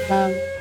No.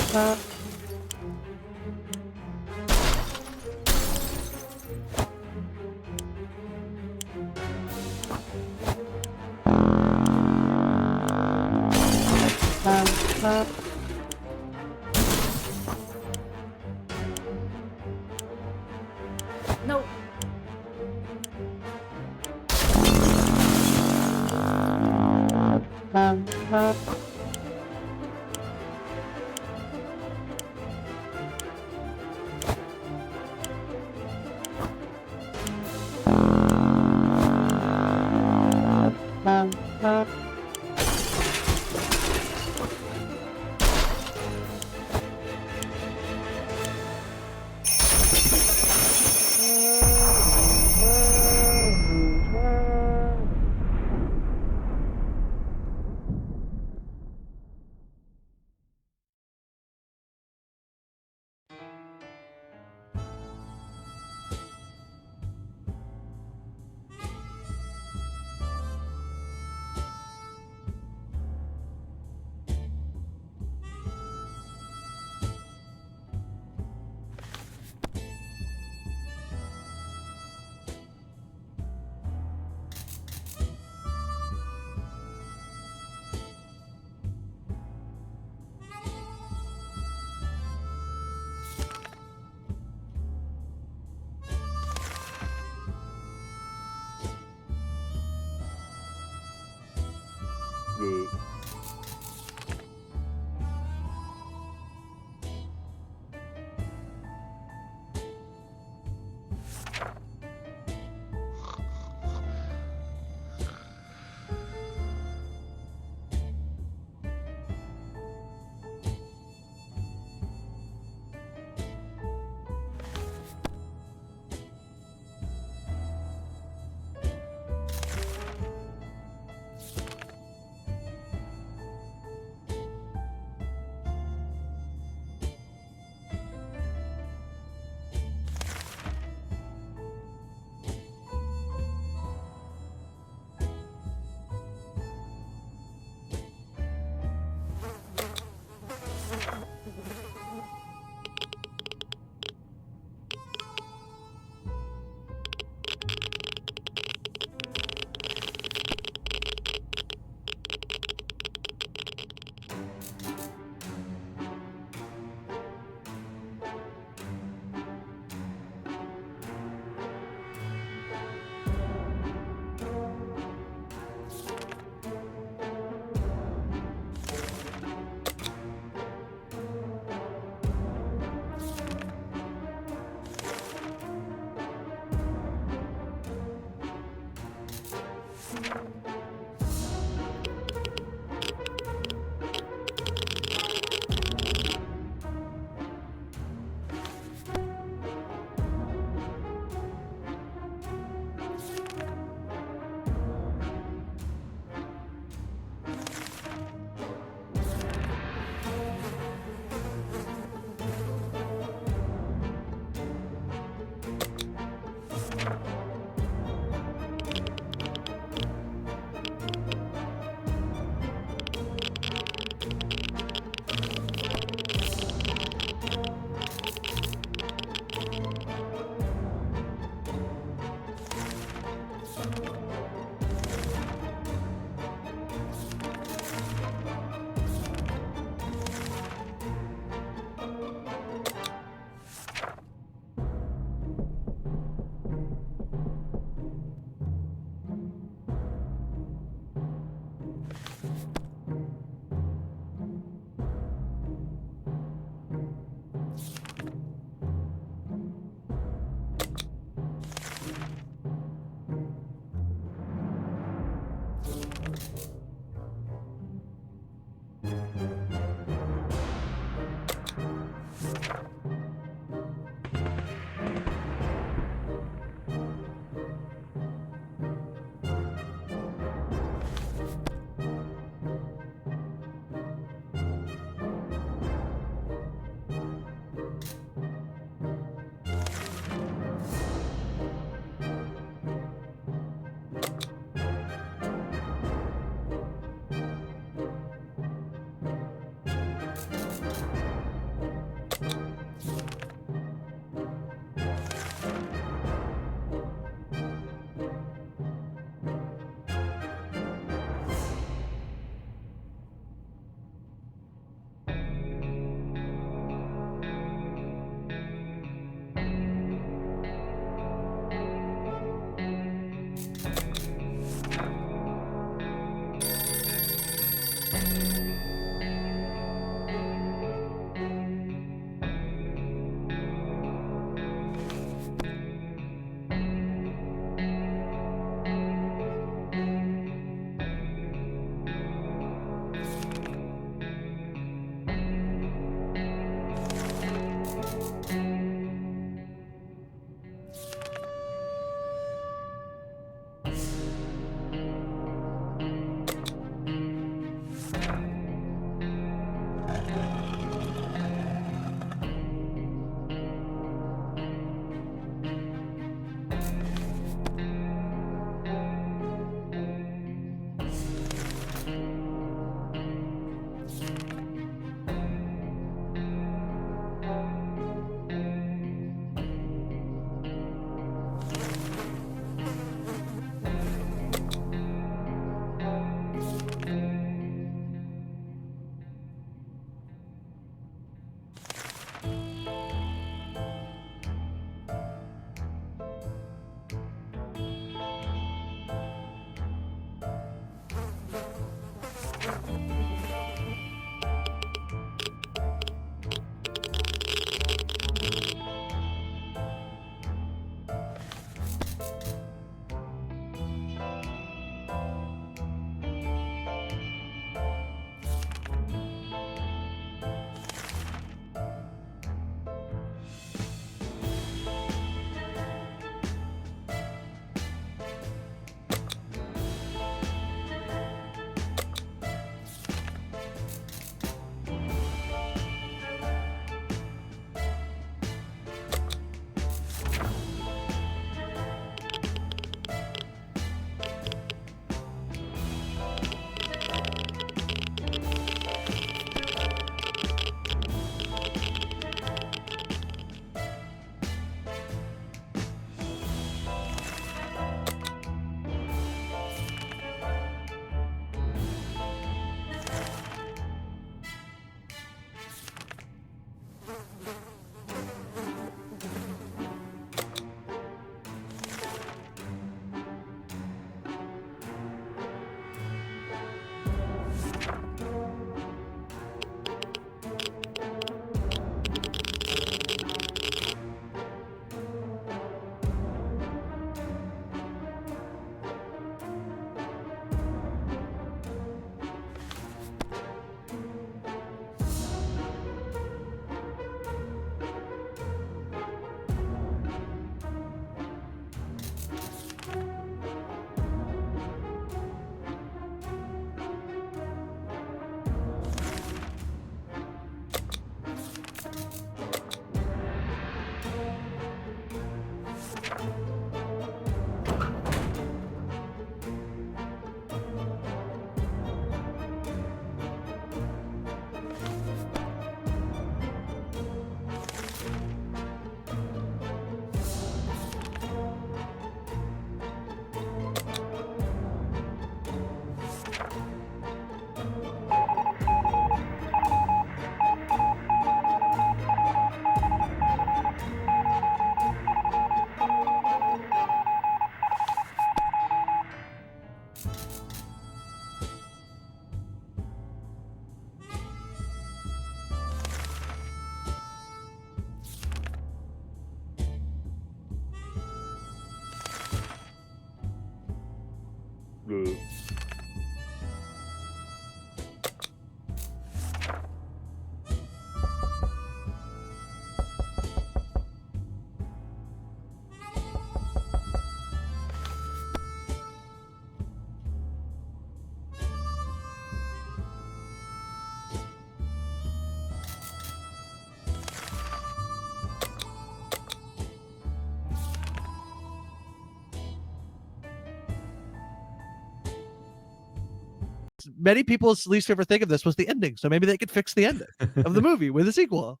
many people's least favorite thing of this was the ending. So maybe they could fix the ending of the movie with a sequel.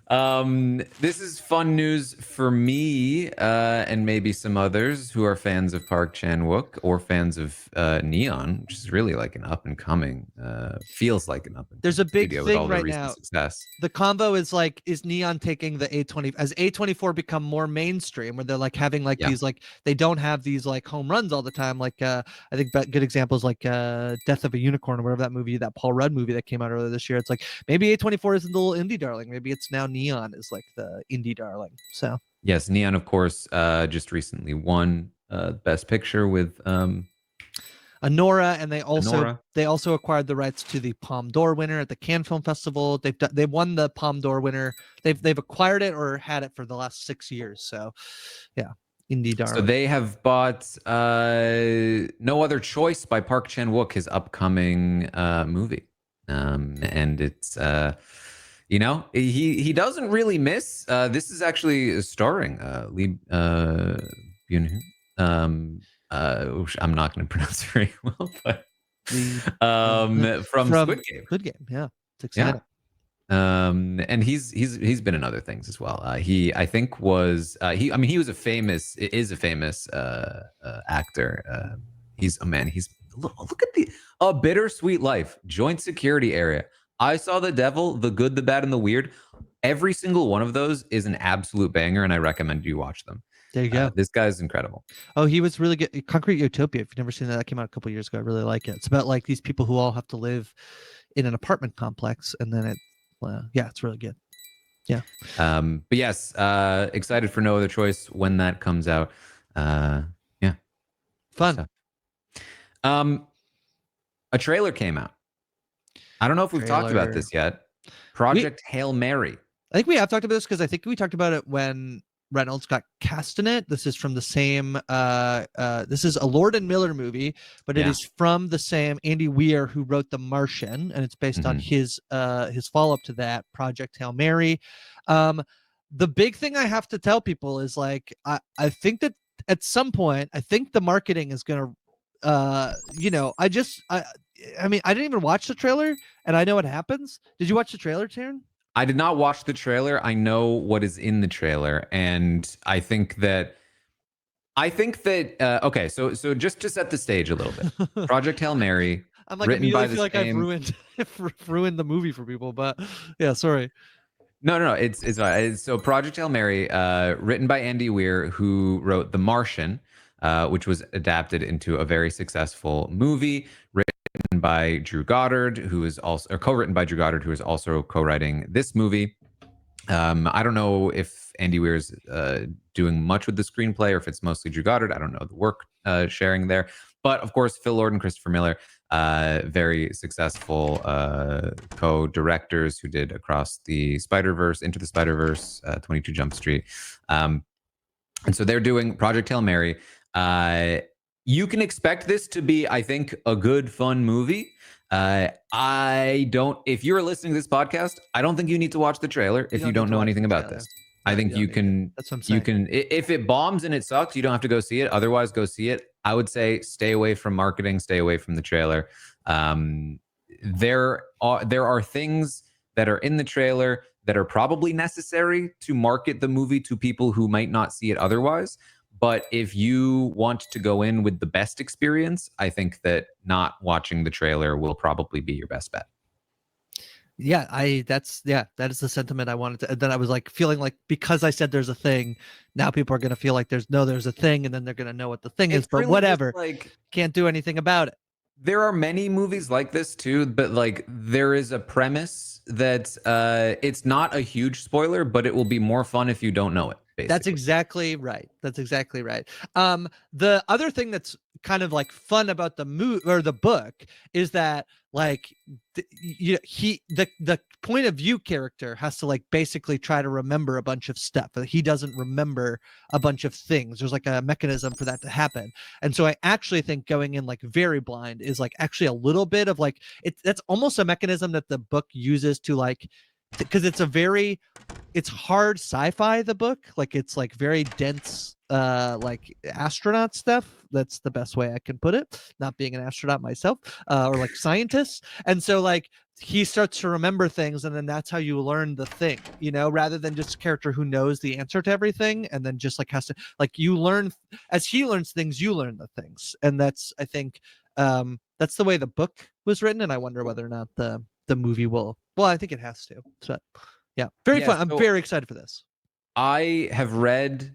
This is fun news for me, and maybe some others who are fans of Park Chan-wook or fans of Neon, which is really like an up and coming, feels like an up and coming. There's a big studio thing with all the right recent now. Success. The combo is like, is Neon taking the A20 as A24 become more mainstream, where they're like having like these, like they don't have these like home runs all the time. Like I think good examples like Death of a Unicorn or whatever that movie, that Paul Rudd movie that came out earlier this year. It's like maybe A24 isn't the little indie darling. Maybe it's now Neon is like the indie darling. So yes, Neon, of course, just recently won Best Picture with Anora, and they Anora. also acquired the rights to the Palme d'Or winner at the Cannes Film Festival. They won the Palme d'Or winner. They've acquired it or had it for the last 6 years. So, yeah, indie darling. So they have bought No Other Choice by Park Chan-wook, his upcoming movie, and it's he doesn't really miss. This is actually starring Lee Byung-hun. I'm not going to pronounce it very well, but from Squid Game. Squid Game, yeah, it's exciting. Yeah. And he's been in other things as well. He I think was he is a famous actor. He's look at the A Bittersweet Life, Joint Security Area, I Saw the Devil, The Good, the Bad, and the Weird. Every single one of those is an absolute banger, and I recommend you watch them. There you go. This guy's incredible. Oh, he was really good. Concrete Utopia. If you've never seen that, that came out a couple years ago. I really like it. It's about like these people who all have to live in an apartment complex, and then it's really good. Yeah. But yes, excited for No Other Choice when that comes out. Yeah. Fun. A trailer came out. I don't know if we've talked about this yet. Project Hail Mary. I think we have talked about this because I think we talked about it when Reynolds got cast in it. This is from the same this is a Lord and Miller movie, but it is from the same Andy Weir who wrote The Martian, and it's based on his follow-up to that, Project Hail Mary. The big thing I have to tell people is like I think that at some point I think the marketing is gonna I mean, I didn't even watch the trailer and I know what happens. Did you watch the trailer, Taryn? I did not watch the trailer. I know what is in the trailer, and I think that okay, so just to set the stage a little bit. Project Hail Mary. I'm like immediately feel like I've ruined the movie for people, but yeah, sorry. No, it's fine. So Project Hail Mary, written by Andy Weir, who wrote The Martian, which was adapted into a very successful movie, written by Drew Goddard, who is also co-written by Drew Goddard, who is also co-writing this movie. I don't know if Andy Weir is doing much with the screenplay or if it's mostly Drew Goddard. I don't know the work sharing there, but of course Phil Lord and Christopher Miller, very successful co-directors who did Across the Spider-Verse, Into the Spider-Verse, 22 Jump Street, and so they're doing Project Hail Mary. You can expect this to be, I think, a good, fun movie. If you're listening to this podcast, I don't think you need to watch the trailer if you don't know anything about this. I think you can, that's what I'm saying. If it bombs and it sucks, you don't have to go see it. Otherwise, go see it. I would say stay away from marketing, stay away from the trailer. There are things that are in the trailer that are probably necessary to market the movie to people who might not see it otherwise. But if you want to go in with the best experience, I think that not watching the trailer will probably be your best bet. Yeah, that is the sentiment I wanted to. And then I was like feeling like because I said there's a thing, now people are gonna feel like there's a thing, and then they're gonna know what the thing is. But really whatever, can't do anything about it. There are many movies like this too, but like there is a premise that it's not a huge spoiler, but it will be more fun if you don't know it. Basically. That's exactly right. The other thing that's kind of like fun about the movie or the book is that like the point of view character has to like basically try to remember a bunch of stuff. He doesn't remember a bunch of things. There's like a mechanism for that to happen. And so I actually think going in like very blind is like actually a little bit of like that's almost a mechanism that the book uses to like because it's hard sci-fi, the book. Like it's like very dense like astronaut stuff. That's the best way I can put it, not being an astronaut myself, or like scientists. And so like he starts to remember things, and then that's how you learn the thing, rather than just a character who knows the answer to everything and then just like has to, like, you learn as he learns things, you learn the things. And that's, I think, that's the way the book was written, and I wonder whether or not the movie will. Well, I think it has to. So yeah, very fun. I'm very excited for this. I have read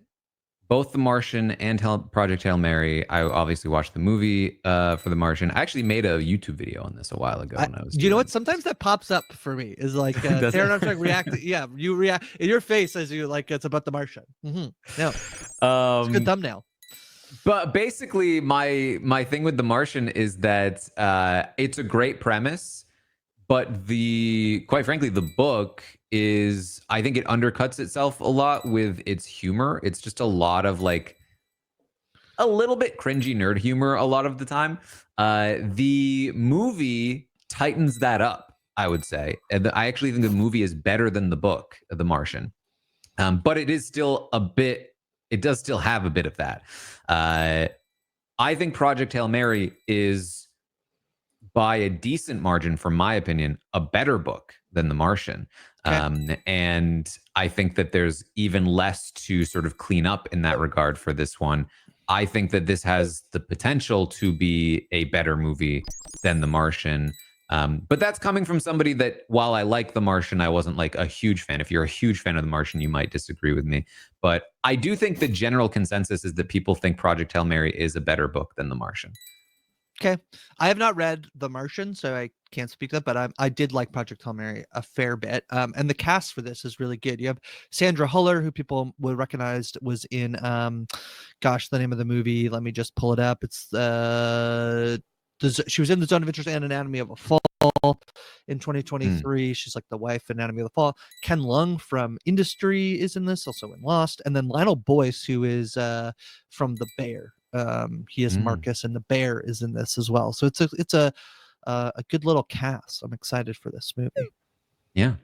both The Martian and Project Hail Mary. I obviously watched the movie for The Martian. I actually made a YouTube video on this a while ago when I was. You know what? Sometimes that pops up for me. Is like Darren Armstrong react. Yeah, you react in your face as you like. It's about The Martian. Mm-hmm. No, it's a good thumbnail. But basically, my thing with The Martian is that it's a great premise, but quite frankly, the book is, I think it undercuts itself a lot with its humor. It's just a lot of like a little bit cringy nerd humor a lot of the time. The movie tightens that up, I would say. And I actually think the movie is better than the book, The Martian. But it is still it does still have a bit of that. I think Project Hail Mary is, by a decent margin, from my opinion, a better book than The Martian. Okay. And I think that there's even less to sort of clean up in that regard for this one. I think that this has the potential to be a better movie than The Martian. But that's coming from somebody that, while I like The Martian, I wasn't like a huge fan. If you're a huge fan of The Martian, you might disagree with me. But I do think the general consensus is that people think Project Hail Mary is a better book than The Martian. Okay. I have not read The Martian, so I can't speak to that, but I did like Project Hail Mary a fair bit. And the cast for this is really good. You have Sandra Huller, who people would recognize was in, the name of the movie. Let me just pull it up. It's she was in The Zone of Interest and Anatomy of a Fall in 2023. She's like the wife in Anatomy of the Fall. Ken Lung from Industry is in this, also in Lost. And then Lionel Boyce, who is from The Bear. He is Marcus, and the bear is in this as well. So it's a good little cast. I'm excited for this movie. Yeah.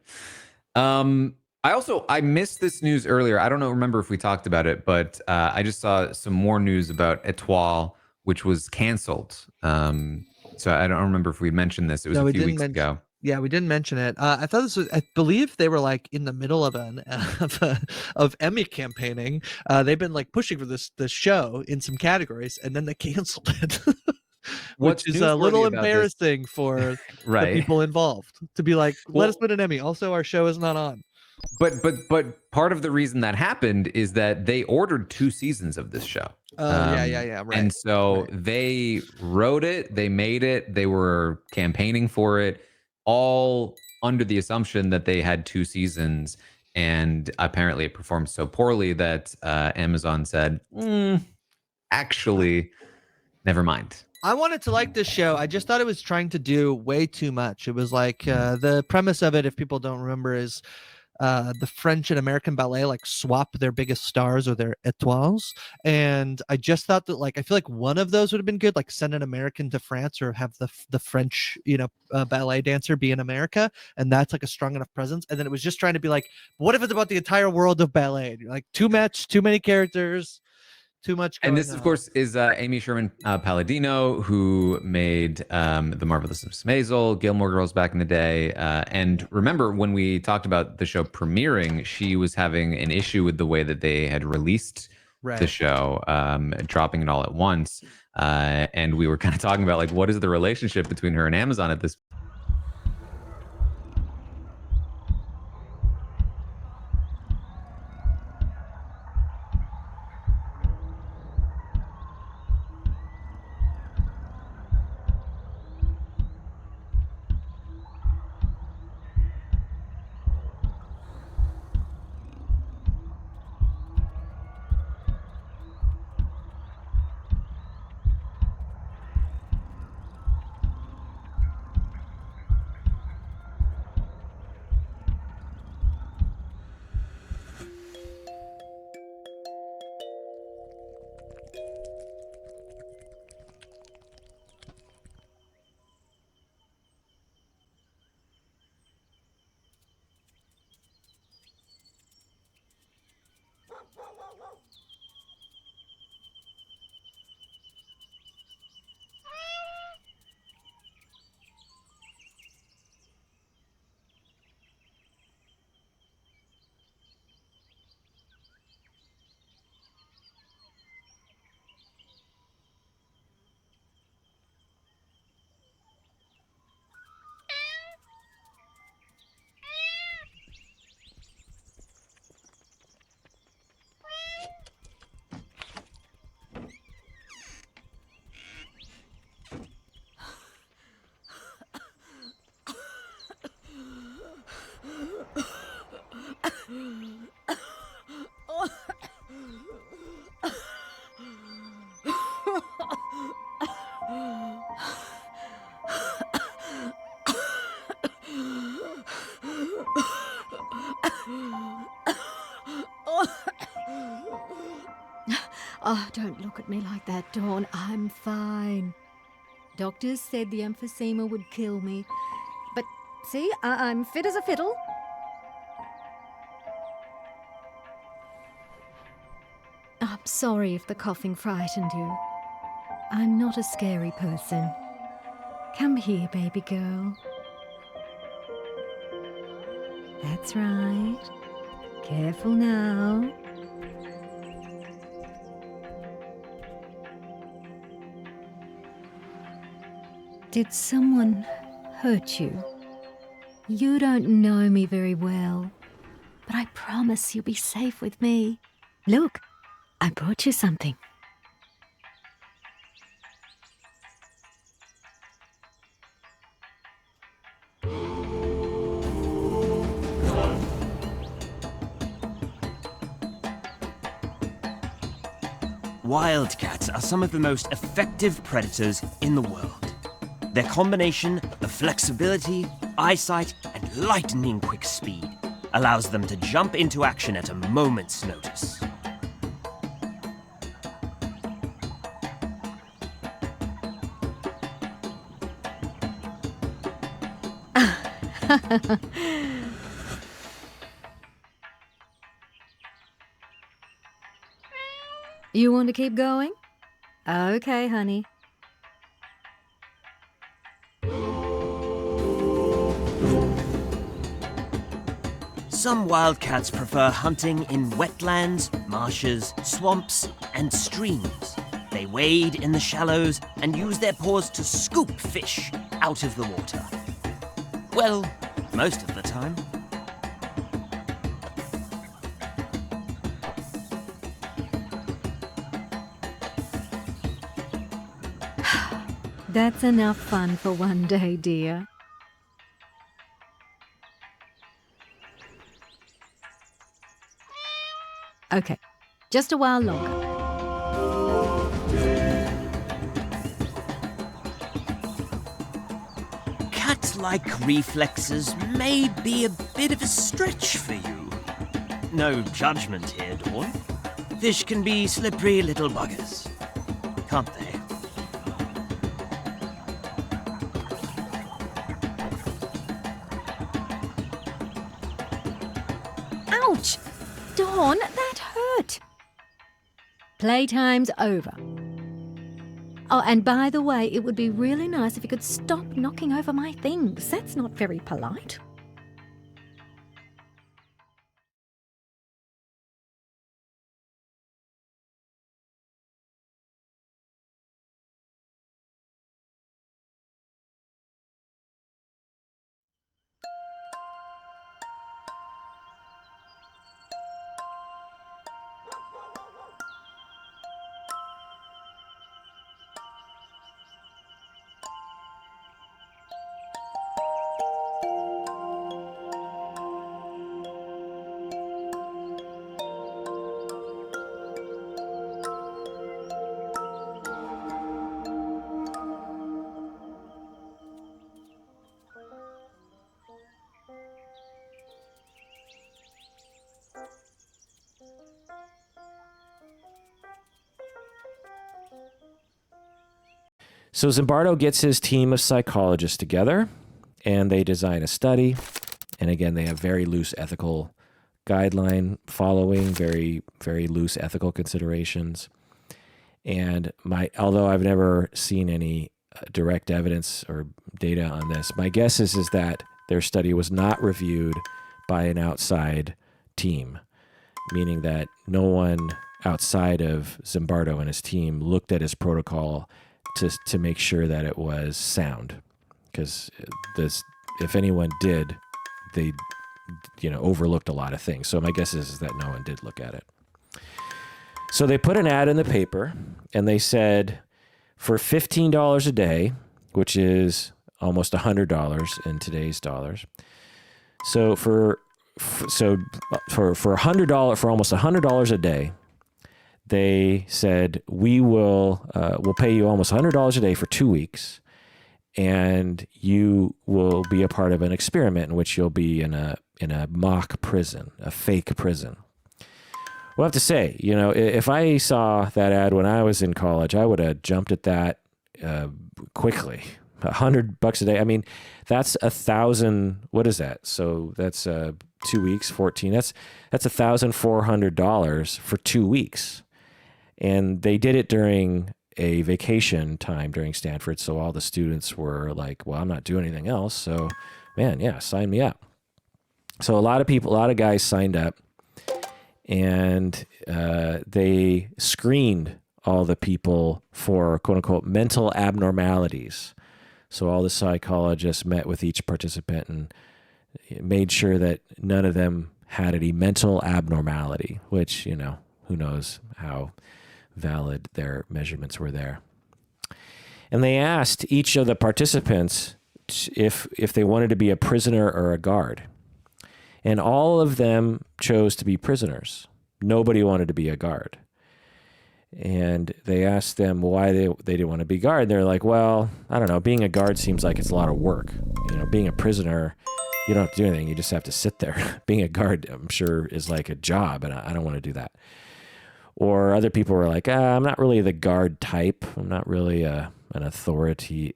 I missed this news earlier. I don't remember if we talked about it, but I just saw some more news about Etoile, which was canceled. So I don't remember if we mentioned this. It was a few weeks ago. Yeah, we didn't mention it. I thought this was, I believe they were like in the middle of of Emmy campaigning. They've been like pushing for this show in some categories, and then they canceled it, which is a little embarrassing for the people involved to be like, let us win an Emmy. Also, our show is not on. But part of the reason that happened is that they ordered 2 seasons of this show. Right. And so they wrote it, they made it, they were campaigning for it, all under the assumption that they had 2 seasons. And apparently it performed so poorly that Amazon said, actually, never mind. I wanted to like this show. I just thought it was trying to do way too much. It was like the premise of it, if people don't remember, is the French and American ballet like swap their biggest stars or their étoiles. And I just thought that, like, I feel like one of those would have been good, like send an American to France or have the French, ballet dancer be in America. And that's like a strong enough presence. And then it was just trying to be like, what if it's about the entire world of ballet? And you're like, too many characters. Too much. And this, of course, is Amy Sherman Palladino, who made The Marvelous Mrs. Maisel, Gilmore Girls back in the day. And remember, when we talked about the show premiering, she was having an issue with the way that they had released the show, dropping it all at once. And we were kind of talking about, like, what is the relationship between her and Amazon at this point? Oh, don't look at me like that, Dawn. I'm fine. Doctors said the emphysema would kill me. But see, I'm fit as a fiddle. I'm sorry if the coughing frightened you. I'm not a scary person. Come here, baby girl. That's right. Careful now. Did someone hurt you? You don't know me very well, but I promise you'll be safe with me. Look, I brought you something. Wildcats are some of the most effective predators in the world. Their combination of flexibility, eyesight, and lightning quick speed allows them to jump into action at a moment's notice. You want to keep going? Okay, honey. Some wildcats prefer hunting in wetlands, marshes, swamps, and streams. They wade in the shallows and use their paws to scoop fish out of the water. Well, most of the time. That's enough fun for one day, dear. Okay, just a while longer. Cat-like reflexes may be a bit of a stretch for you. No judgment here, Dawn. Fish can be slippery little buggers, can't they? Ouch! Dawn, that hurt. Playtime's over. Oh, and by the way, it would be really nice if you could stop knocking over my things. That's not very polite. So Zimbardo gets his team of psychologists together, and they design a study. And again, they have very loose ethical guideline following, very, very loose ethical considerations. And although I've never seen any direct evidence or data on this, my guess is that their study was not reviewed by an outside team, meaning that no one outside of Zimbardo and his team looked at his protocol to make sure that it was sound. Because if anyone did, they overlooked a lot of things. So my guess is that no one did look at it. So they put an ad in the paper, and they said, for $15 a day, which is almost $100 in today's dollars. So for $100, for almost $100 a day, they said, we'll pay you almost $100 a day for 2 weeks, and you will be a part of an experiment in which you'll be in a mock prison, a fake prison. Well, I have to say, if I saw that ad when I was in college, I would have jumped at that quickly. $100 a day. I mean, that's 1,000. What is that? So that's 2 weeks, 14. That's $1,400 for 2 weeks. And they did it during a vacation time during Stanford. So all the students were like, well, I'm not doing anything else. So, man, yeah, sign me up. So a lot of guys signed up. And they screened all the people for quote unquote mental abnormalities. So all the psychologists met with each participant and made sure that none of them had any mental abnormality, which, who knows how valid their measurements were there. And they asked each of the participants if they wanted to be a prisoner or a guard. And all of them chose to be prisoners. Nobody wanted to be a guard. And they asked them why they didn't want to be guard. They're like, well, I don't know. Being a guard seems like it's a lot of work. Being a prisoner, you don't have to do anything. You just have to sit there. Being a guard, I'm sure, is like a job, and I don't want to do that. Or other people were like, I'm not really the guard type. I'm not really an authoritarian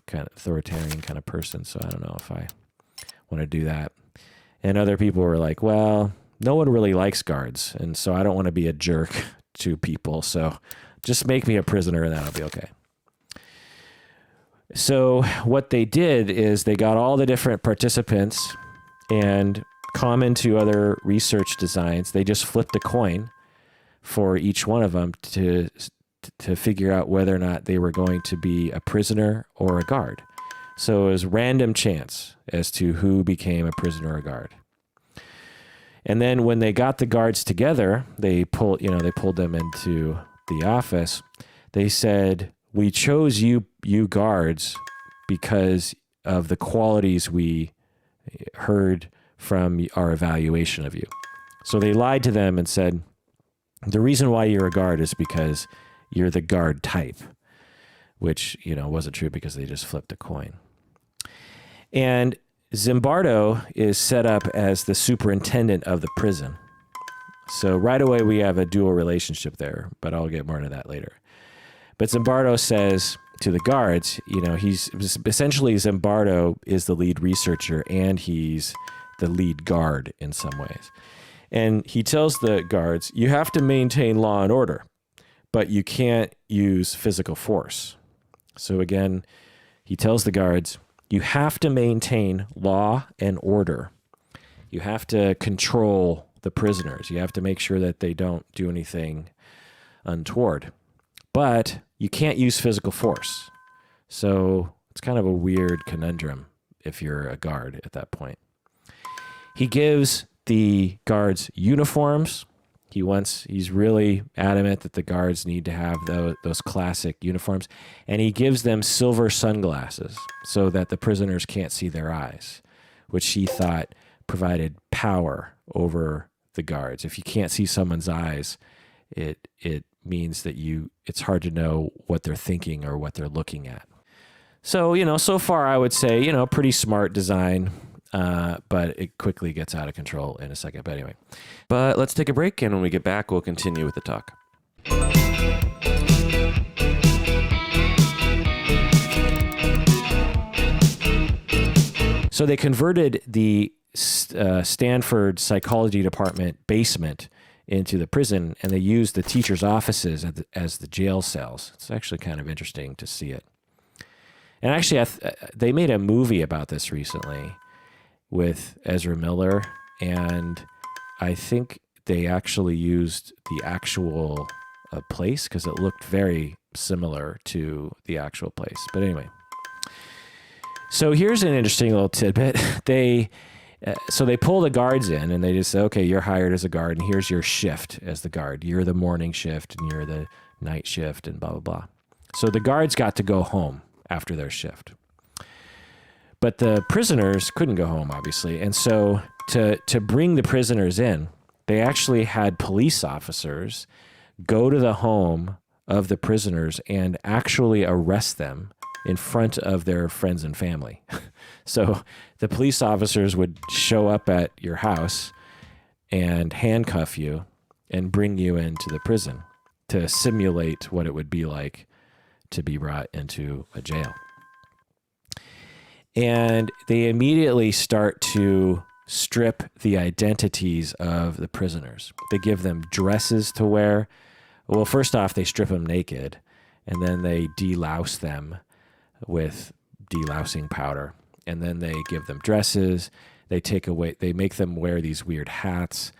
kind of person, so I don't know if I want to do that. And other people were like, well, no one really likes guards, and so I don't want to be a jerk to people, so just make me a prisoner and that'll be okay. So what they did is they got all the different participants, and common to other research designs, they just flipped a coin for each one of them to figure out whether or not they were going to be a prisoner or a guard. So it was random chance as to who became a prisoner or a guard. And then when they got the guards together, they pulled them into the office. They said, we chose you guards because of the qualities we heard from our evaluation of you. So they lied to them and said, the reason why you're a guard is because you're the guard type, which, wasn't true because they just flipped a coin. And Zimbardo is set up as the superintendent of the prison. So right away we have a dual relationship there, but I'll get more into that later. But Zimbardo says to the guards, he's essentially, Zimbardo is the lead researcher and he's the lead guard in some ways. And he tells the guards, you have to maintain law and order, but you can't use physical force. So again, he tells the guards, you have to maintain law and order. You have to control the prisoners. You have to make sure that they don't do anything untoward. But you can't use physical force. So it's kind of a weird conundrum if you're a guard at that point. He gives the guards uniforms. He's really adamant that the guards need to have those classic uniforms. And he gives them silver sunglasses so that the prisoners can't see their eyes, which he thought provided power over the guards. If you can't see someone's eyes, it means that it's hard to know what they're thinking or what they're looking at. So, so far I would say, pretty smart design. But it quickly gets out of control in a second. But anyway, let's take a break, and when we get back, we'll continue with the talk. So they converted the Stanford psychology department basement into the prison, and they used the teachers' offices as the jail cells. It's actually kind of interesting to see it. And actually, they made a movie about this recently with Ezra Miller, and I think they actually used the actual place because it looked very similar to the actual place. But anyway, so here's an interesting little tidbit. So they pull the guards in and they just say, okay, you're hired as a guard and here's your shift as the guard. You're the morning shift and you're the night shift and blah, blah, blah. So the guards got to go home after their shift. But the prisoners couldn't go home, obviously. And so to bring the prisoners in, they actually had police officers go to the home of the prisoners and actually arrest them in front of their friends and family. So the police officers would show up at your house and handcuff you and bring you into the prison to simulate what it would be like to be brought into a jail. And they immediately start to strip the identities of the prisoners. They give them dresses to wear. Well, first off, they strip them naked, and then they delouse them with delousing powder. And then they give them dresses. They make them wear these weird hats.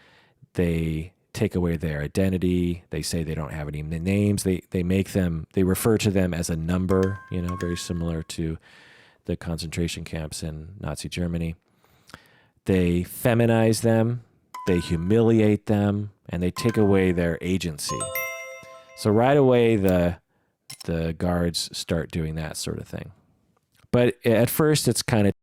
They take away their identity. They say they don't have any names. They refer to them as a number, very similar to the concentration camps in Nazi Germany. They feminize them, they humiliate them, and they take away their agency. So right away, the guards start doing that sort of thing. But at first, it's kind of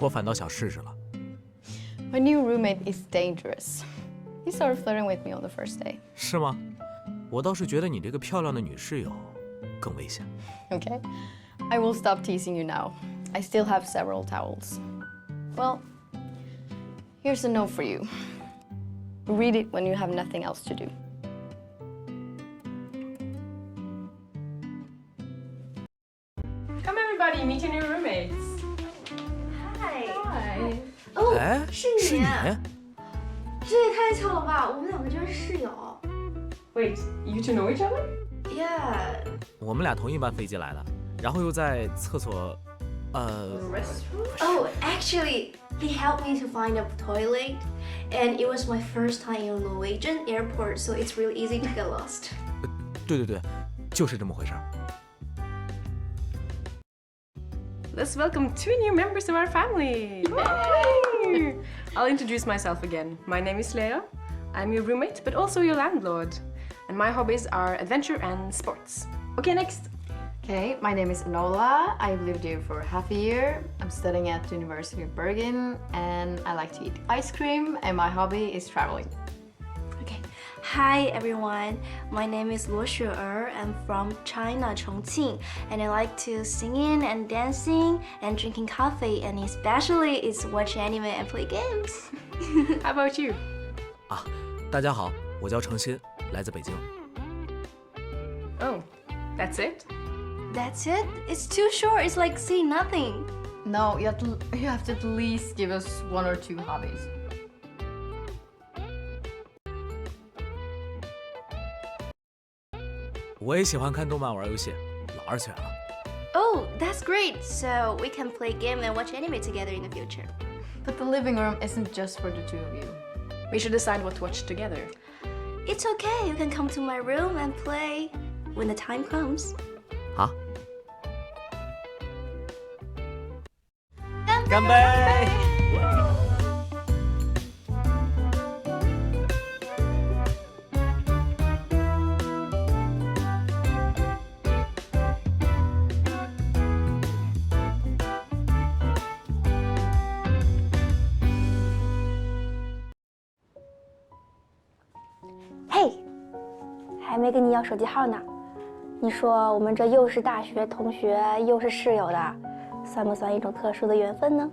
我反倒想试试了。My new roommate is dangerous. He started flirting with me on the first day. 是吗？我倒是觉得你这个漂亮的女室友更危险。Okay, I will stop teasing you now. I still have several towels. Well, here's a note for you. Read it when you have nothing else to do. Come everybody, meet your new roommates. Hi. 哎，是是你？这也太巧了吧！我们两个居然是室友。Wait, you two know each other? Yeah. 我们俩同一班飞机来的，然后又在厕所， Oh, actually, he helped me to find a toilet, and it was my first time in a Norwegian airport, so it's really easy to get lost. 对对对，就是这么回事儿。 Let's welcome two new members of our family. Yay! I'll introduce myself again. My name is Lea. I'm your roommate, but also your landlord. And my hobbies are adventure and sports. Okay, next. Okay, my name is Nola. I've lived here for half a year. I'm studying at the University of Bergen, and I like to eat ice cream, and my hobby is traveling. Okay. Hi everyone. My name is Luo Xuer. I'm from China, Chongqing, and I like to singing and dancing and drinking coffee, and especially is watch anime and play games. How about you? 啊，大家好，我叫程鑫，来自北京。 Oh, that's it? That's it? It's too short. It's like saying nothing. No, you have to at least give us one or two hobbies. 我也喜欢看动漫、玩游戏，老二次元了。 Oh, that's great. So we can play game and watch anime together in the future. But the living room isn't just for the two of you. We should decide what to watch together. It's okay. You can come to my room and play when the time comes. 好，干杯！嘿，还没跟你要手机号呢。你说我们这又是大学同学，又是室友的，算不算一种特殊的缘分呢？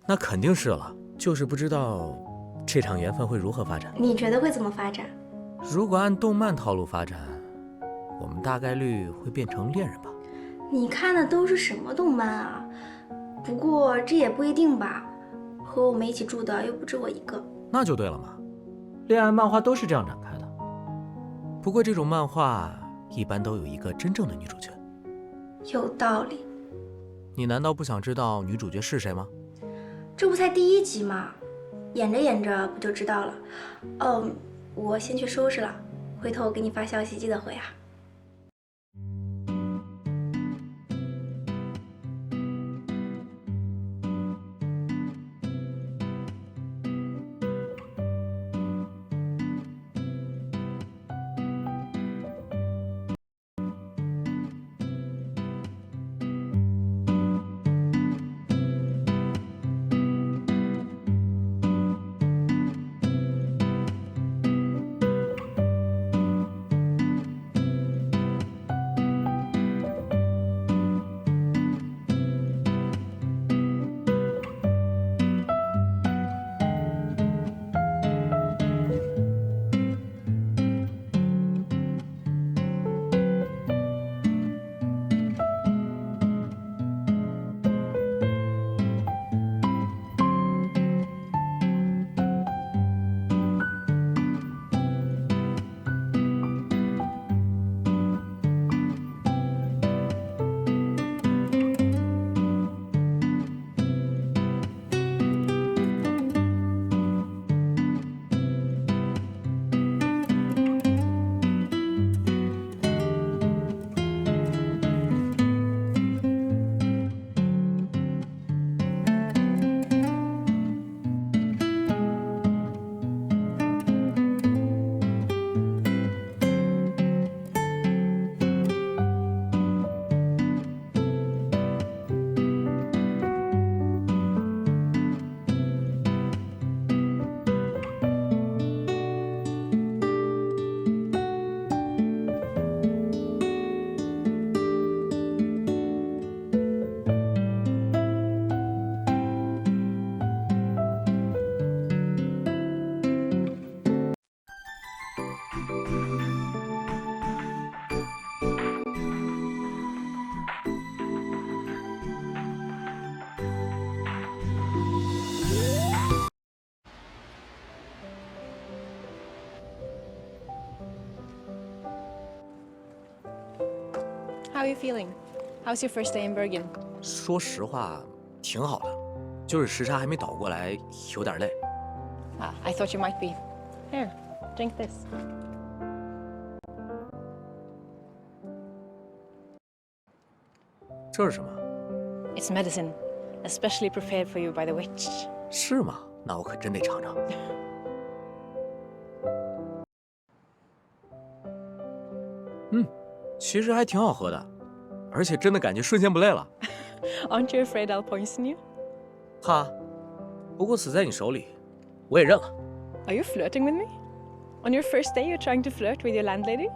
那肯定是了，就是不知道这场缘分会如何发展。你觉得会怎么发展？如果按动漫套路发展，我们大概率会变成恋人吧。你看的都是什么动漫啊？不过这也不一定吧，和我们一起住的又不止我一个。那就对了嘛，恋爱漫画都是这样展开的。不过这种漫画一般都有一个真正的女主角。有道理。你难道不想知道女主角是谁吗？这不才第1集吗？演着演着不就知道了。我先去收拾了，回头给你发消息，记得回啊。How are you feeling? How's your first day in Bergen? 说实话，挺好的，就是时差还没倒过来，有点累。Ah, I thought you might be. Here, drink this. 这是什么？ It's medicine, especially prepared for you by the witch. 是吗？那我可真得尝尝。其实还挺好喝的，而且真的感觉瞬间不累了。Aren't you afraid I'll poison you? 哈，不过死在你手里，我也认了。 Are you flirting with me? On your first day, you're trying to flirt with your landlady?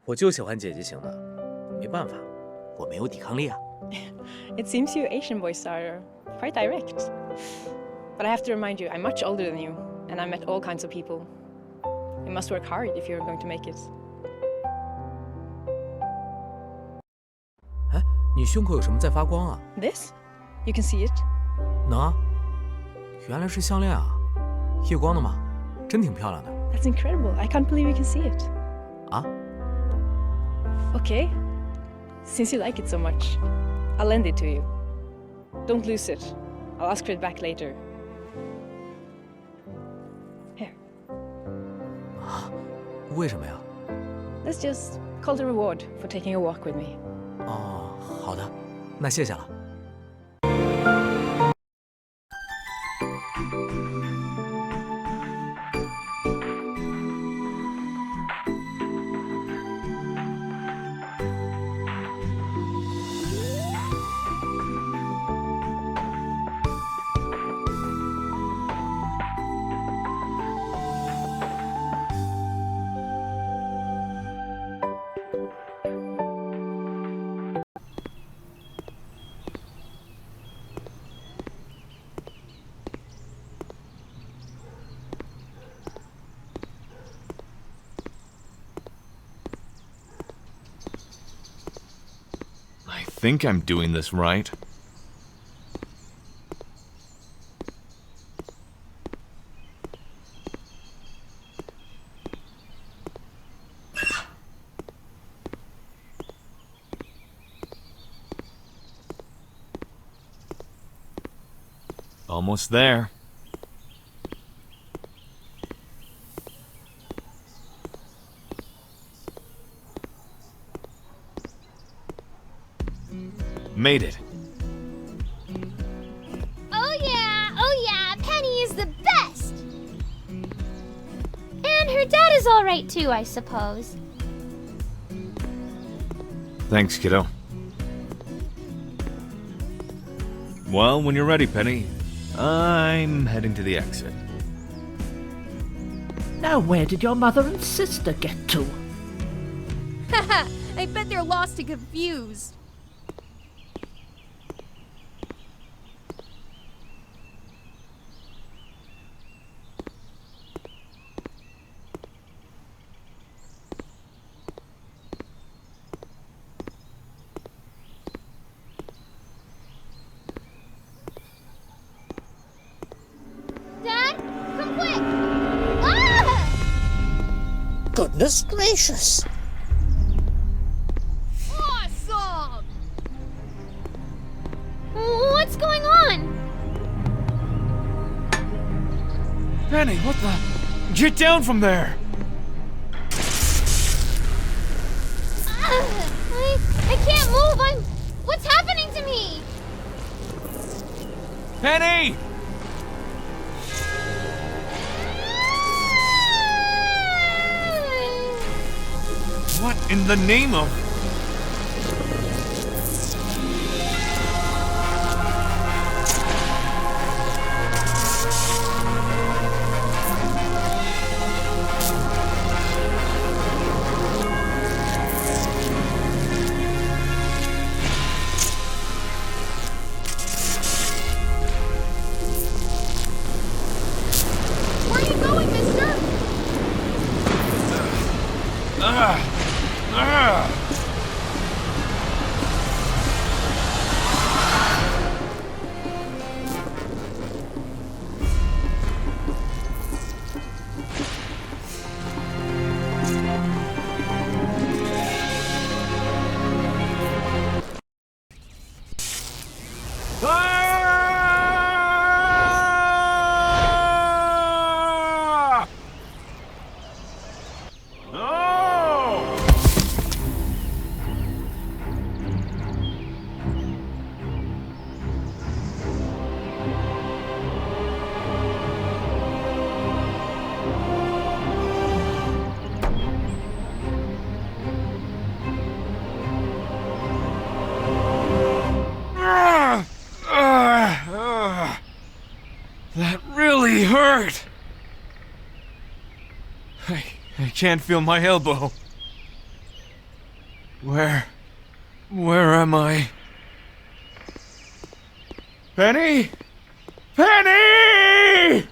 我就喜欢姐姐型的，没办法，我没有抵抗力啊。It seems you Asian boys are quite direct. But I have to remind you, I'm much older than you, and I met all kinds of people. You must work hard if you're going to make it. 哎，你胸口有什么在发光啊？ This? You can see it. 能啊，原来是项链啊，夜光的吗？真挺漂亮的。 That's incredible. I can't believe you can see it. 啊？ Okay. Since you like it so much, I'll lend it to you. Don't lose it. I'll ask for it back later. Here. 为什么呀？ Let's just call the reward for taking a walk with me. 哦，好的，那谢谢了。I think I'm doing this right. Almost there. Made it. Oh yeah, Penny is the best! And her dad is alright too, I suppose. Thanks, kiddo. Well, when you're ready, Penny, I'm heading to the exit. Now where did your mother and sister get to? Haha, I bet they're lost and confused. Goodness gracious! Awesome! What's going on? Penny, what the? Get down from there! I can't move. What's happening to me? Penny! What in the name of... really hurt. I can't feel my elbow. Where am I? Penny? Penny!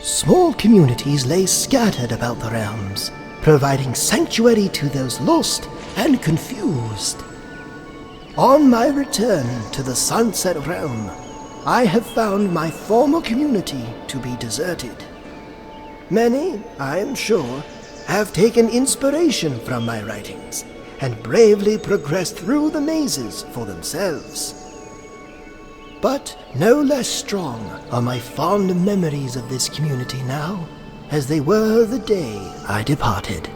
Small communities lay scattered about the realms, providing sanctuary to those lost and confused. On my return to the Sunset Realm, I have found my former community to be deserted. Many, I am sure, have taken inspiration from my writings and bravely progressed through the mazes for themselves. But no less strong are my fond memories of this community now, as they were the day I departed.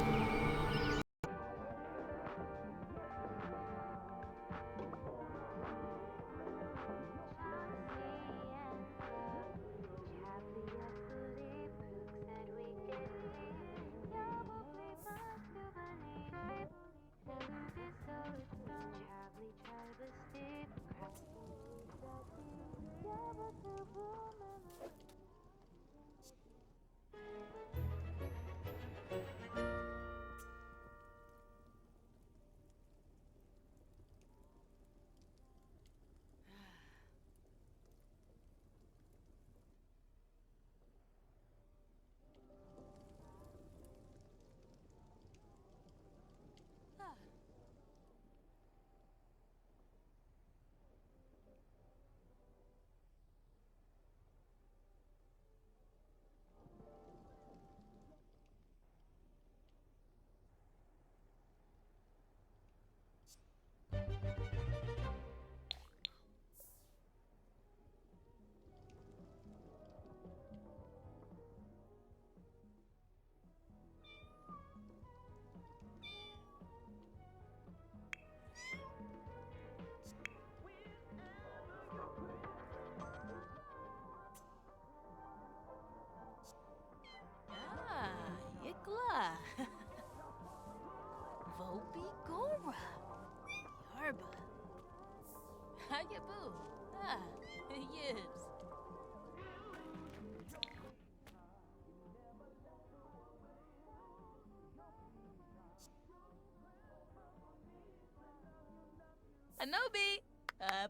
Hanobi,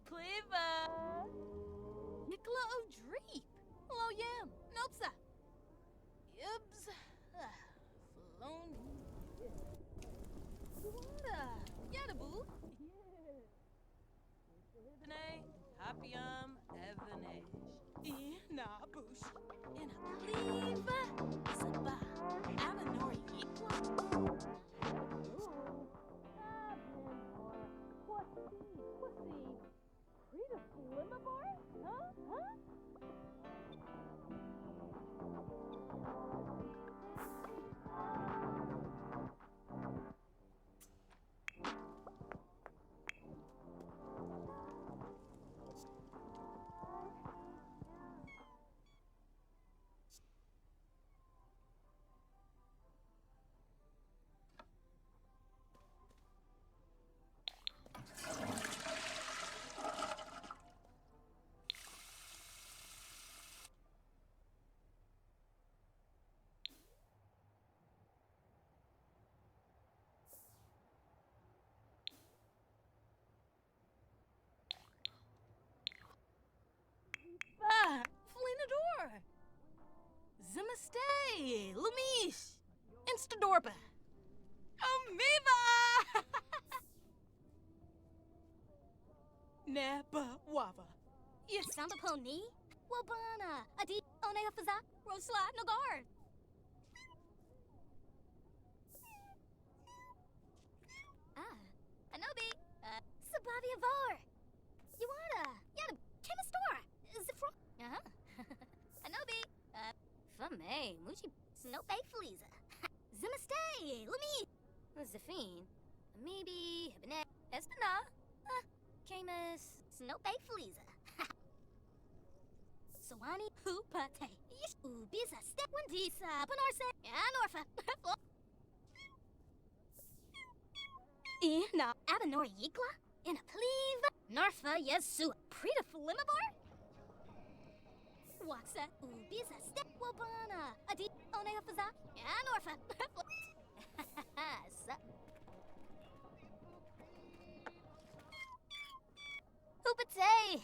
Pliva. Nicola O'Dreep. Hello, Yam. Nopsa. Yibs. Floni. Wada. Yadabu. Ebene. Hapium. Evanesh. Ina bush. Ina Pliva. Saba. Amanori Yikwa. Pussy. Rita Flimmerbar? Huh? Flinador! Zimastay! Lumish! Instadorpa! Amoeba! Napa Wava. Samba Pony? Wabana! Adi Oneafaza! Rosla Nagar! Anobi! Sabavia Var! Yuada! Yada! Chemistora! Zifra! Anobi! Fame! Muchi! Snope Fleeza! Zimastay! Lumi! Zafine! Maybe! Hebene! Espana! Camus! Snope Fleeza! Sawani Hoopate! Yish Ubisa Step Wendisa! Panorse! Anorfa! Ina Abanor Yikla? Ina Pleve? Norfa Yesu! Prita Flimmerbar? Waxa Ubisa Step Wabana! Adi Oneafaza! Anorfa! Hoopate!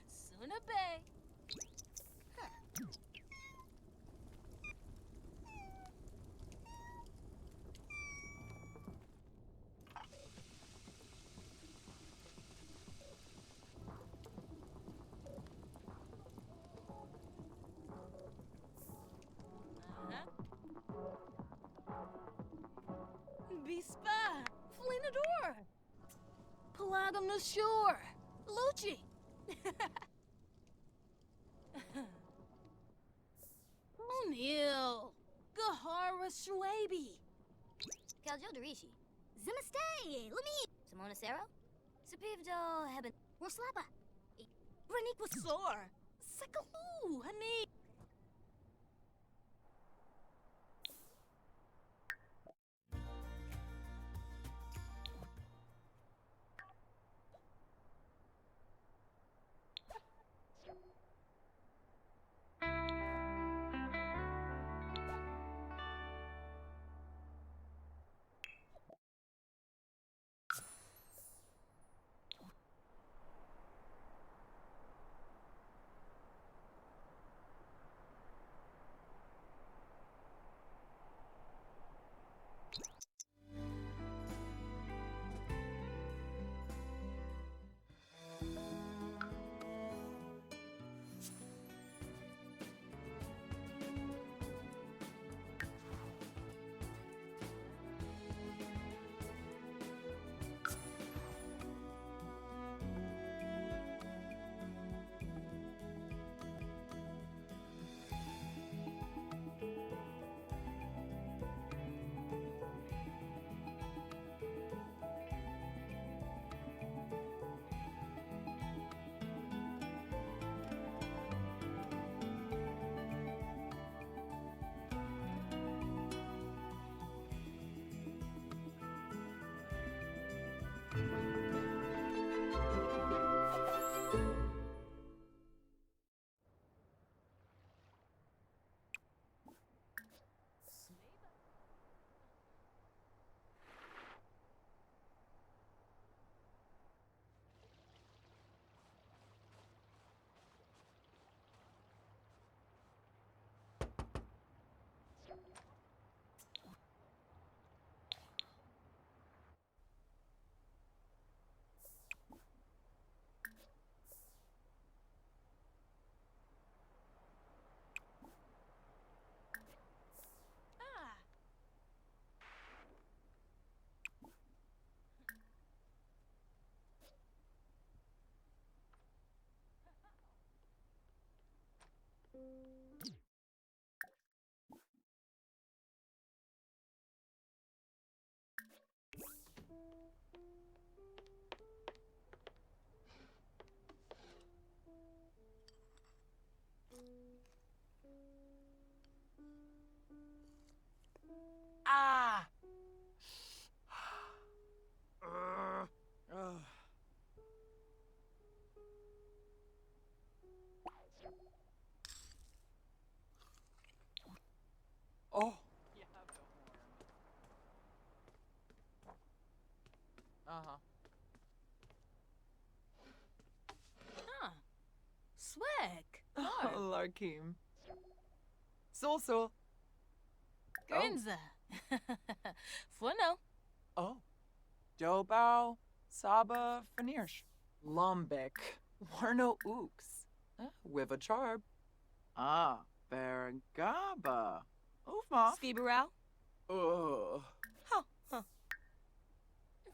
Suna Bay. Bispa, Flinador, Pelagum no Shore, Lucci. O'Neill, Gahara Shwabi, Kaljo Dorishi. Zimastay! Lumi! Simona Sero? Sapivdo hebben. Roslaba. Branik was sore. Sakalu, honey. Ah! Oh. Uh-huh. Swag. Larkim. So. Grinza. Funo. Oh. Dobao. Saba. Fanirsh. Lumbek. Warno Ooks. With a charb. Ah. Bergaba. Ufma. Skibarao. Ugh. Huh.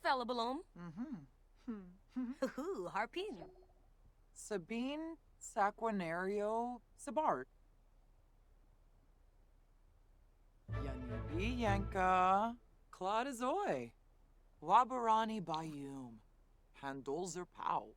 Fellabalum. Mm-hmm. Harpin. Sabine Saquinario Sabart. Yanibi Yanka. Claudazoy. Wabarani Bayum. Handolzer Pow.